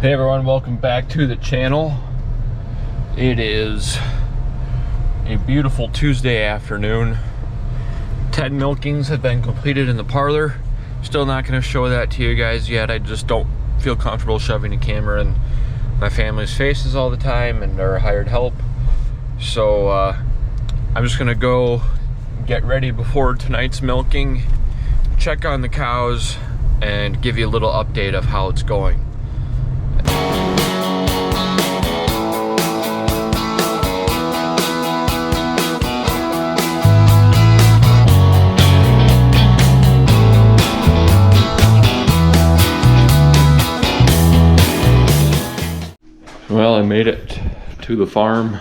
Hey everyone, welcome back to the channel. It is a beautiful Tuesday afternoon. 10 milkings have been completed in the parlor. Still not going to show that to you guys yet. I just don't feel comfortable shoving a camera in my family's faces all the time and our hired help. So I'm just going to go get ready before tonight's milking, check on the cows, and give you a little update of how it's going. Well, I made it to the farm.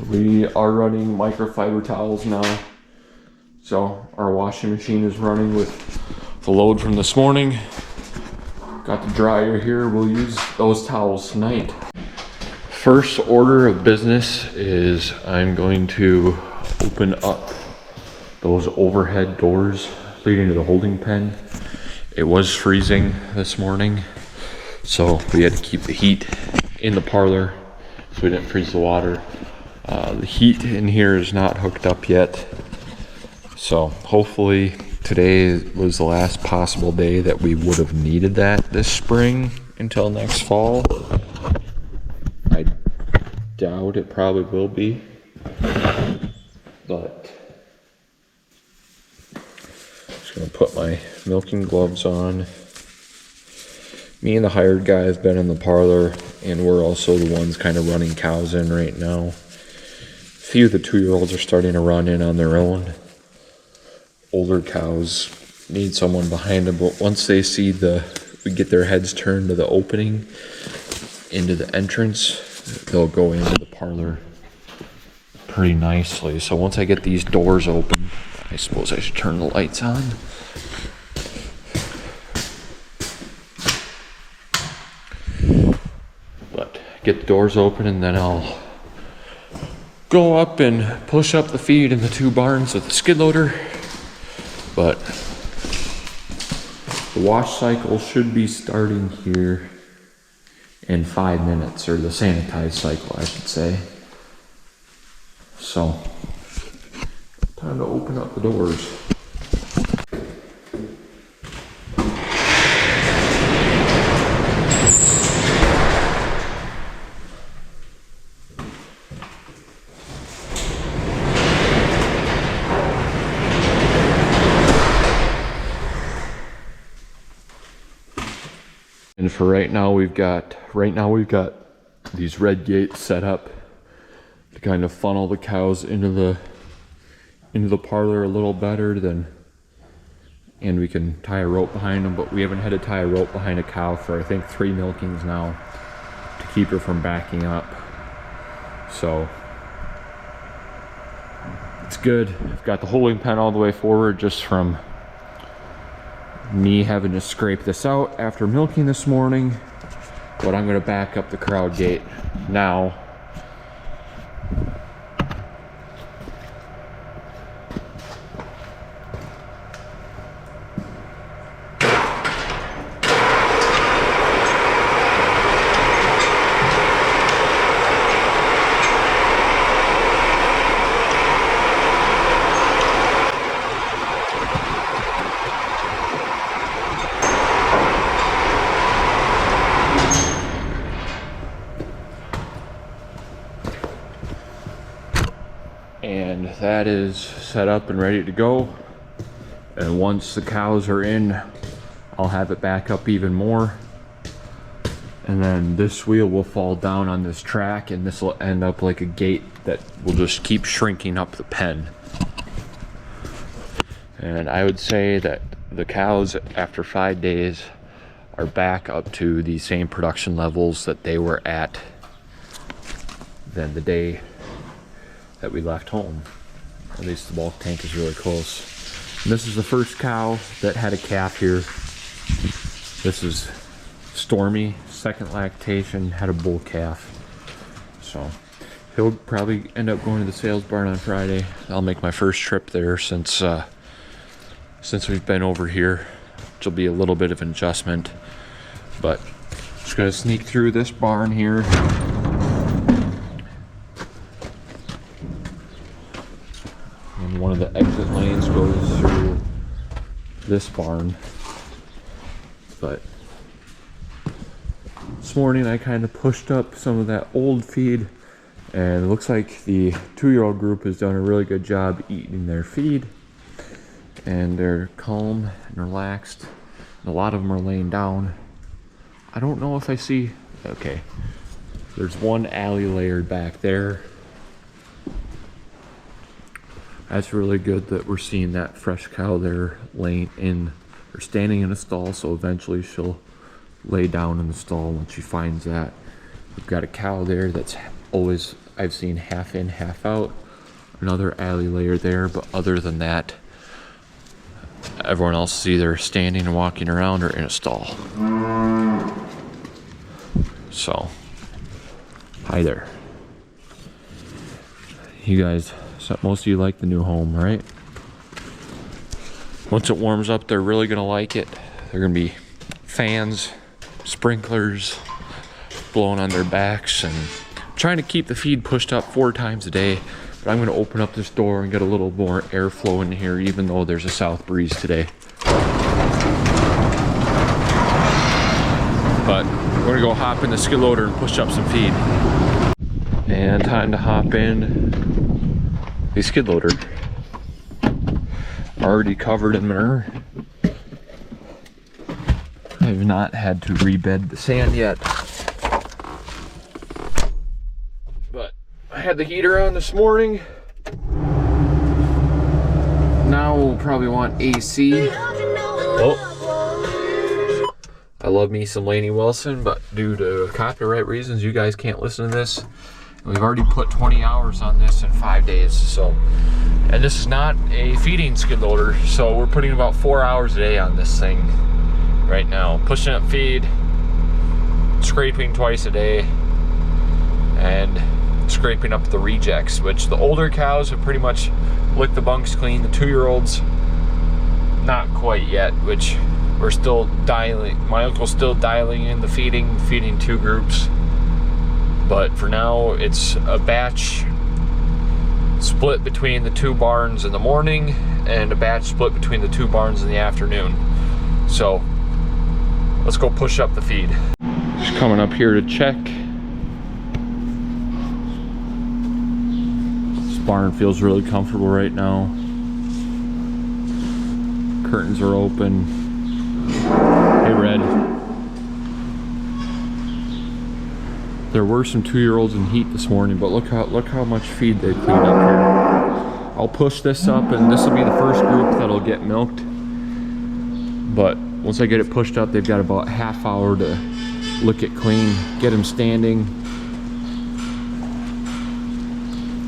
We are running microfiber towels now. So our washing machine is running with the load from this morning. Got the dryer here. We'll use those towels tonight. First order of business is I'm going to open up those overhead doors leading to the holding pen. It was freezing this morning, so we had to keep the heat in the parlor so we didn't freeze the water. The heat in here is not hooked up yet, so hopefully today was the last possible day that we would have needed that this spring until next fall. I doubt it probably will be, but I'm just gonna put my milking gloves on. Me and the hired guy have been in the parlor, and we're also the ones kind of running cows in right now. A few of the 2-year-olds are starting to run in on their own. Older cows need someone behind them, but once they see we get their heads turned to the opening into the entrance, they'll go into the parlor pretty nicely. So once I get these doors open, I suppose I should turn the lights on. But get the doors open, and then I'll go up and push up the feed in the 2 barns with the skid loader. But the wash cycle should be starting here in 5 minutes, or the sanitize cycle, I should say. So, time to open up the doors. And for right now we've got these red gates set up to kind of funnel the cows into the parlor a little better and we can tie a rope behind them, but we haven't had to tie a rope behind a cow for I think 3 milkings now to keep her from backing up. So it's good. I've got the holding pen all the way forward just from me having to scrape this out after milking this morning, but I'm going to back up the crowd gate now. And that is set up and ready to go. And once the cows are in, I'll have it back up even more. And then this wheel will fall down on this track, and this will end up like a gate that will just keep shrinking up the pen. And I would say that the cows after 5 days are back up to the same production levels that they were at than the day that we left home. At least the bulk tank is really close. And this is the first cow that had a calf here. This is Stormy, second lactation, had a bull calf. So he'll probably end up going to the sales barn on Friday. I'll make my first trip there since we've been over here, which will be a little bit of an adjustment. But just gonna sneak through this barn here. And one of the exit lanes goes through this barn. But this morning I kind of pushed up some of that old feed, and it looks like the 2-year-old group has done a really good job eating their feed, and they're calm and relaxed, and a lot of them are laying down. I don't know if I see, okay, there's one alley layered back there. That's really good that we're seeing that fresh cow there laying in or standing in a stall, so eventually she'll lay down in the stall when she finds that. We've got a cow there that's always, I've seen half in, half out. Another alley layer there, but other than that, everyone else is either standing and walking around or in a stall. So, hi there. You guys, most of you like the new home, right? Once it warms up, they're really gonna like it. They're gonna be fans, sprinklers blowing on their backs, and I'm trying to keep the feed pushed up 4 times a day. But I'm gonna open up this door and get a little more airflow in here, even though there's a south breeze today. But we're gonna go hop in the skid loader and push up some feed. And time to hop in the skid loader. Already covered in manure. I have not had to rebed the sand yet. But I had the heater on this morning. Now we'll probably want AC. Oh. I love me some Lainey Wilson, but due to copyright reasons, you guys can't listen to this. We've already put 20 hours on this in 5 days, so. And this is not a feeding skid loader, so we're putting about 4 hours a day on this thing right now. Pushing up feed, scraping twice a day, and scraping up the rejects, which the older cows have pretty much licked the bunks clean. The 2-year-olds, not quite yet, which we're still dialing. My uncle's still dialing in the feeding 2 groups. But for now, it's a batch split between the 2 barns in the morning and a batch split between the 2 barns in the afternoon. So let's go push up the feed. Just coming up here to check. This barn feels really comfortable right now. Curtains are open. Hey, Red. There were some 2-year-olds in heat this morning, but look how much feed they cleaned up here. I'll push this up, and this will be the first group that'll get milked. But once I get it pushed up, they've got about half hour to lick it clean, get them standing.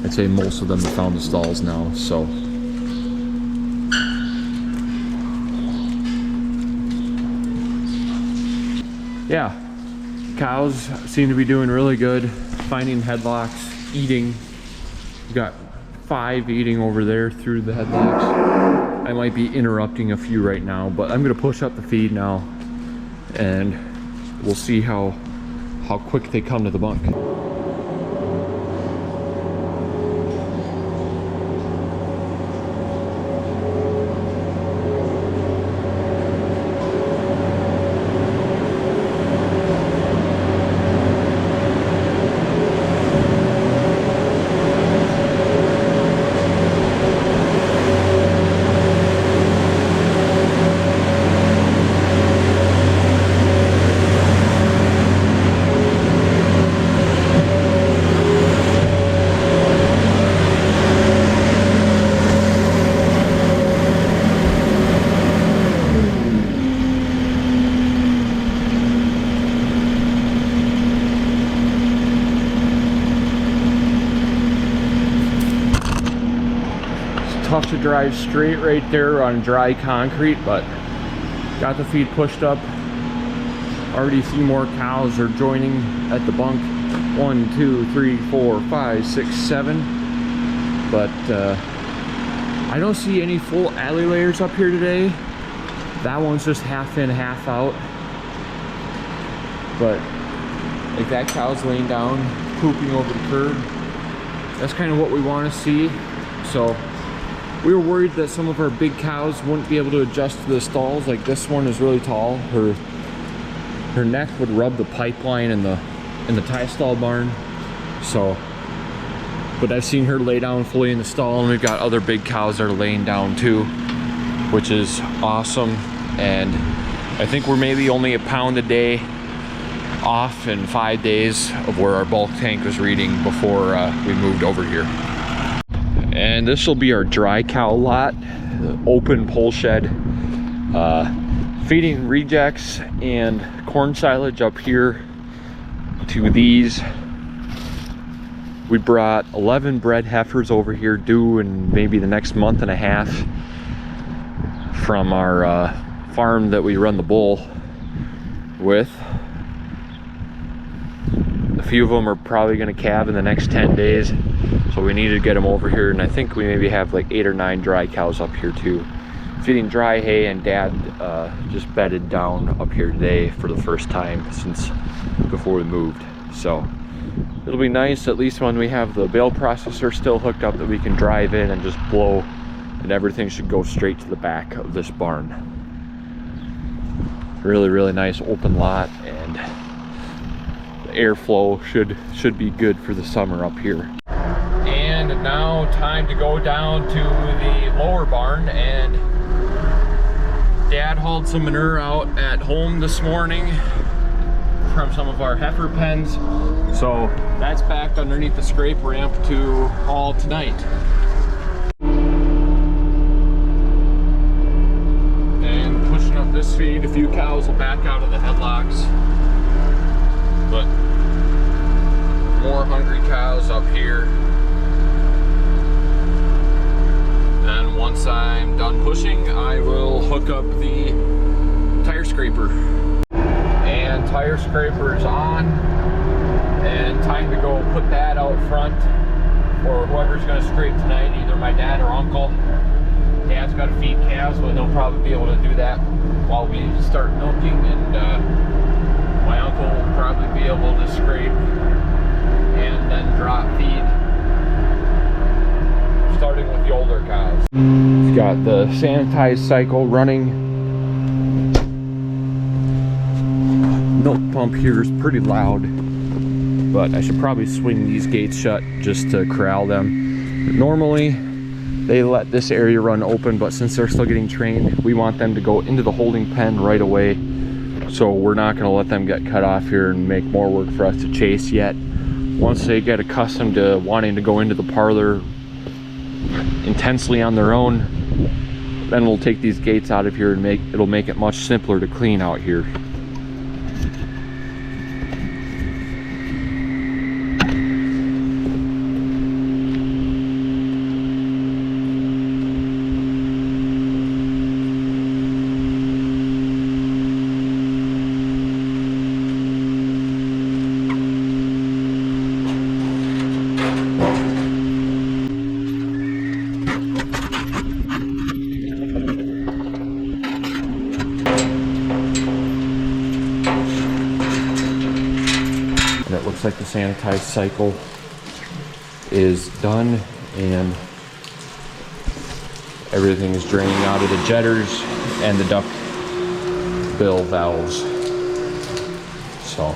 I'd say most of them have found the stalls now, so. Yeah. Cows seem to be doing really good, finding headlocks, eating. We've got 5 eating over there through the headlocks. I might be interrupting a few right now, but I'm gonna push up the feed now, and we'll see how quick they come to the bunk. Tough to drive straight right there on dry concrete, but got the feed pushed up. Already see more cows are joining at the bunk. 1, 2, 3, 4, 5, 6, 7. But I don't see any full alley layers up here today. That one's just half in, half out. but like that cow's laying down, pooping over the curb. That's kind of what we want to see. So we were worried that some of our big cows wouldn't be able to adjust to the stalls. Like this one is really tall. Her neck would rub the pipeline in the tie stall barn. So, but I've seen her lay down fully in the stall, and we've got other big cows that are laying down too, which is awesome. And I think we're maybe only a pound a day off in 5 days of where our bulk tank was reading before we moved over here. And this will be our dry cow lot, the open pole shed, feeding rejects and corn silage up here to these. We brought 11 bred heifers over here due in maybe the next month and a half from our farm that we run the bull with. A few of them are probably going to calve in the next 10 days, so we need to get them over here. And I think we maybe have like 8 or 9 dry cows up here too, feeding dry hay. And Dad just bedded down up here today for the first time since before we moved. So it'll be nice, at least when we have the bale processor still hooked up, that we can drive in and just blow, and everything should go straight to the back of this barn. Really nice open lot, and the airflow should be good for the summer up here. And now time to go down to the lower barn. And Dad hauled some manure out at home this morning from some of our heifer pens, so that's backed underneath the scrape ramp to haul tonight. And pushing up this feed, a few cows will back out of the headlocks, but more hungry cows up here. And once I'm done pushing, I will hook up the tire scraper. And tire scraper's on, and time to go put that out front for whoever's going to scrape tonight, either my dad or uncle. Dad's got to feed calves, so he'll probably be able to do that while we start milking, and my uncle will probably be able to scrape and then drop feed, starting with the older cows. It's got the sanitized cycle running. Milk pump here is pretty loud, but I should probably swing these gates shut just to corral them. Normally they let this area run open, but since they're still getting trained, we want them to go into the holding pen right away, so we're not going to let them get cut off here and make more work for us to chase yet. Once they get accustomed to wanting to go into the parlor intensely on their own, then we'll take these gates out of here and it'll make it much simpler to clean out here. Looks like the sanitized cycle is done, and everything is draining out of the jetters and the duck bill valves. So,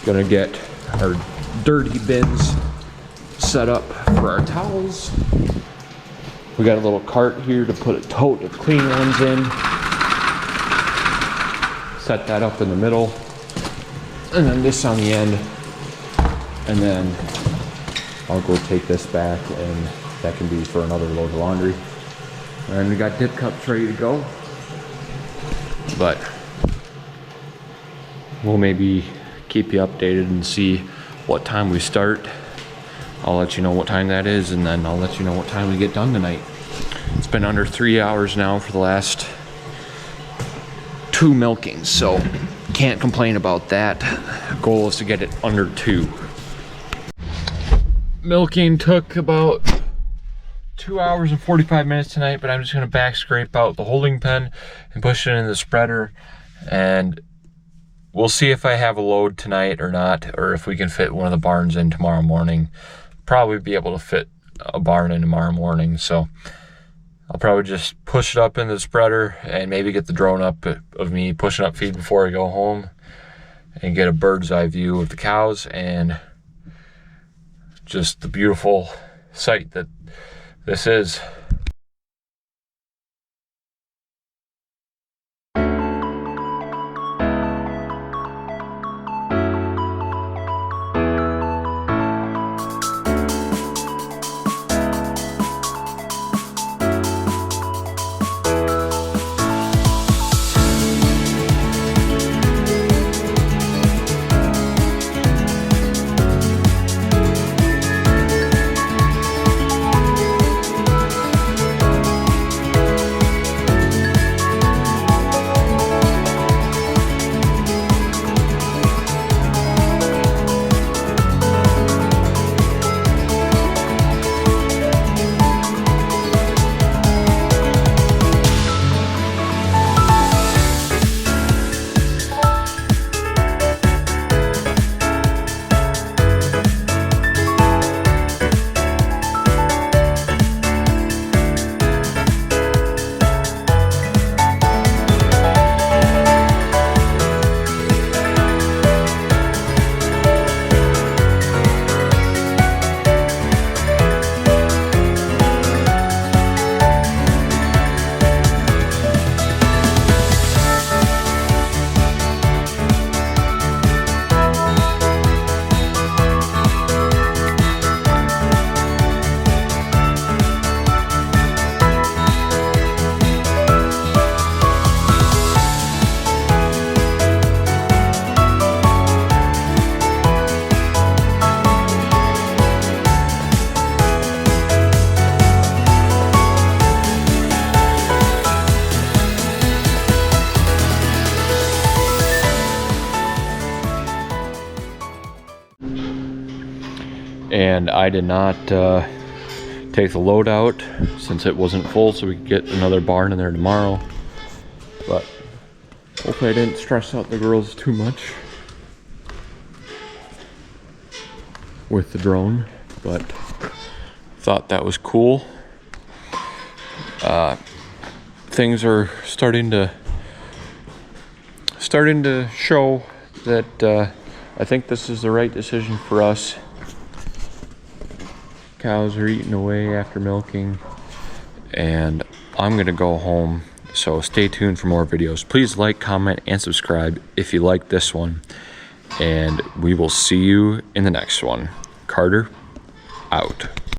gonna get our dirty bins set up for our towels. We got a little cart here to put a tote of clean ones in. Set that up in the middle. And then this on the end, and then I'll go take this back, and that can be for another load of laundry. And we got dip cups ready to go, but we'll maybe keep you updated and see what time we start. I'll let you know what time that is, and then I'll let you know what time we get done tonight. It's been under 3 hours now for the last 2 milkings, so can't complain about that. Goal is to get it under 2. Milking took about 2 hours and 45 minutes tonight, but I'm just gonna back scrape out the holding pen and push it in the spreader, and we'll see if I have a load tonight or not, or if we can fit one of the barns in tomorrow morning. Probably be able to fit a barn in tomorrow morning, so I'll probably just push it up in the spreader and maybe get the drone up of me pushing up feed before I go home and get a bird's eye view of the cows and just the beautiful sight that this is. And I did not take the load out since it wasn't full, so we could get another barn in there tomorrow. But hopefully I didn't stress out the girls too much with the drone, but thought that was cool. Things are starting to show that I think this is the right decision for us. Cows are eating away after milking, and I'm gonna go home, so stay tuned for more videos. Please like, comment, and subscribe if you like this one, and we will see you in the next one. Carter, out.